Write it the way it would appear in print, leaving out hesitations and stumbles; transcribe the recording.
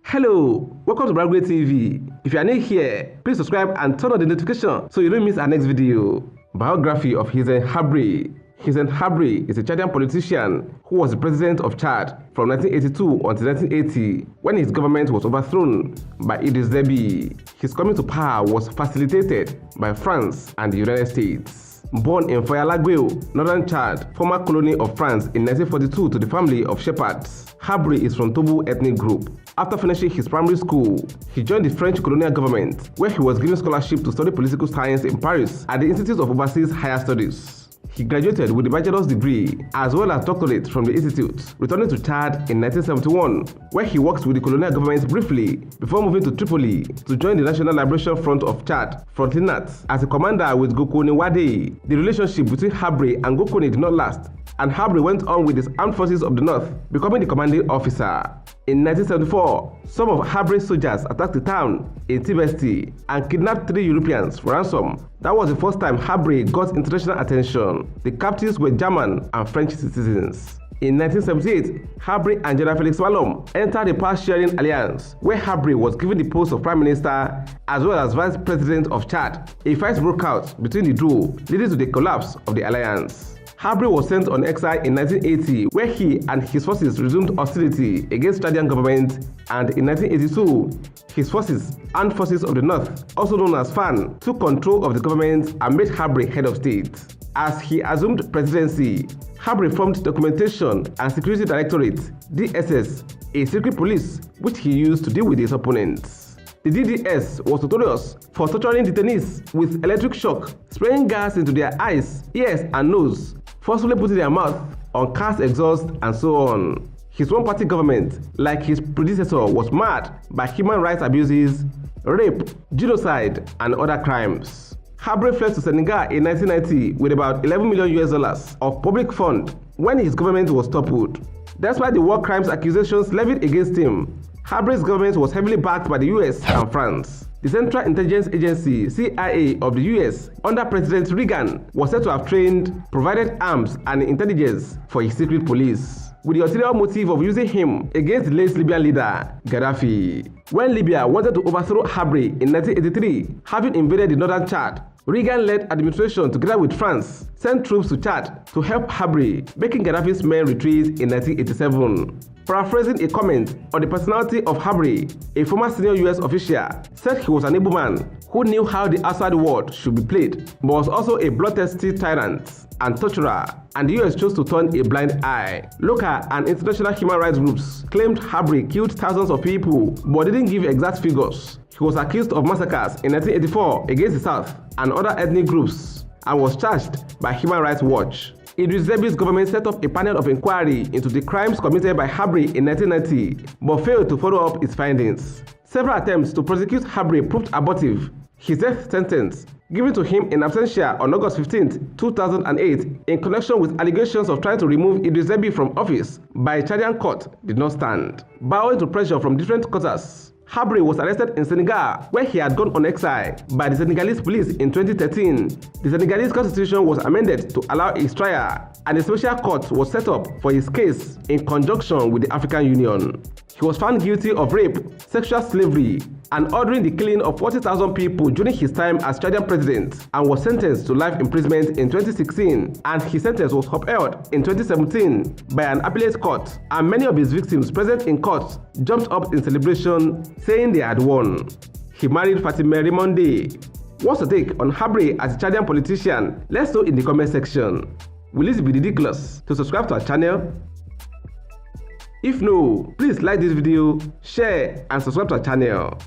Hello, welcome to Biography TV. If you are new here, please subscribe and turn on the notification so you don't miss our next video. Biography of Hissène Habré. Hissène Habré is a Chadian politician who was the president of Chad from 1982 until 1980 when his government was overthrown by Idriss Déby. His coming to power was facilitated by France and the United States. Born in Fayalagueo, northern Chad, former colony of France in 1942 to the family of shepherds, Habré is from Toubou ethnic group. After finishing his primary school, he joined the French colonial government, where he was given scholarship to study political science in Paris at the Institute of Overseas Higher Studies. He graduated with a bachelor's degree as well as doctorate from the institute, returning to Chad in 1971, where he worked with the colonial government briefly before moving to Tripoli to join the National Liberation Front of Chad, Frontenac, as a commander with Gokoni Wade. The relationship between Habré and Gokoni did not last, and Habré went on with his armed forces of the north, becoming the commanding officer. In 1974, some of Habré's soldiers attacked the town in Tibesti and kidnapped 3 Europeans for ransom. That was the first time Habré got international attention. The captives were German and French citizens. In 1978, Habré and General Felix Malom entered a power-sharing alliance, where Habré was given the post of Prime Minister as well as Vice President of Chad. A fight broke out between the duo, leading to the collapse of the alliance. Habré was sent on exile in 1980, where he and his forces resumed hostility against Chadian government, and in 1982, his forces, Armed Forces of the North, also known as FAN, took control of the government and made Habré head of state. As he assumed presidency, Habré formed Documentation and Security Directorate, DSS, a secret police which he used to deal with his opponents. The DDS was notorious for torturing detainees with electric shock, spraying gas into their eyes, ears, and nose, forcibly putting their mouth on cars exhaust, and so on. His one-party government, like his predecessor, was marred by human rights abuses, rape, genocide, and other crimes. Habré fled to Senegal in 1990 with about $11 million of public fund when his government was toppled. Despite the war crimes accusations levied against him, Habré's government was heavily backed by the US and France. The Central Intelligence Agency, CIA, of the US, under President Reagan, was said to have trained, provided arms and intelligence for his secret police, with the ulterior motive of using him against the late Libyan leader, Gaddafi. When Libya wanted to overthrow Habré in 1983, having invaded the northern Chad, Reagan-led administration, together with France, sent troops to Chad to help Habré, making Gaddafi's men retreat in 1987. Paraphrasing a comment on the personality of Habré, a former senior US official said he was an able man who knew how the outside world should be played, but was also a bloodthirsty tyrant and torturer, and the US chose to turn a blind eye. Local and international human rights groups claimed Habré killed thousands of people, but didn't give exact figures. He was accused of massacres in 1984 against the South and other ethnic groups, and was charged by Human Rights Watch. Idriss Déby's government set up a panel of inquiry into the crimes committed by Habré in 1990, but failed to follow up its findings. Several attempts to prosecute Habré proved abortive. His death sentence, given to him in absentia on August 15, 2008, in connection with allegations of trying to remove Idriss Déby from office by a Chadian court, did not stand. Bowing to pressure from different quarters, Habré was arrested in Senegal, where he had gone on exile, by the Senegalese police in 2013. The Senegalese constitution was amended to allow his trial, and a special court was set up for his case in conjunction with the African Union. He was found guilty of rape, sexual slavery, and ordering the killing of 40,000 people during his time as Chadian president, and was sentenced to life imprisonment in 2016, and his sentence was upheld in 2017 by an appellate court, and many of his victims present in court jumped up in celebration, saying they had won. He married Fatima Rimonde. What's your take on Habré as a Chadian politician? Let's know in the comment section. Will it be ridiculous to subscribe to our channel? If no, please like this video, share, and subscribe to our channel.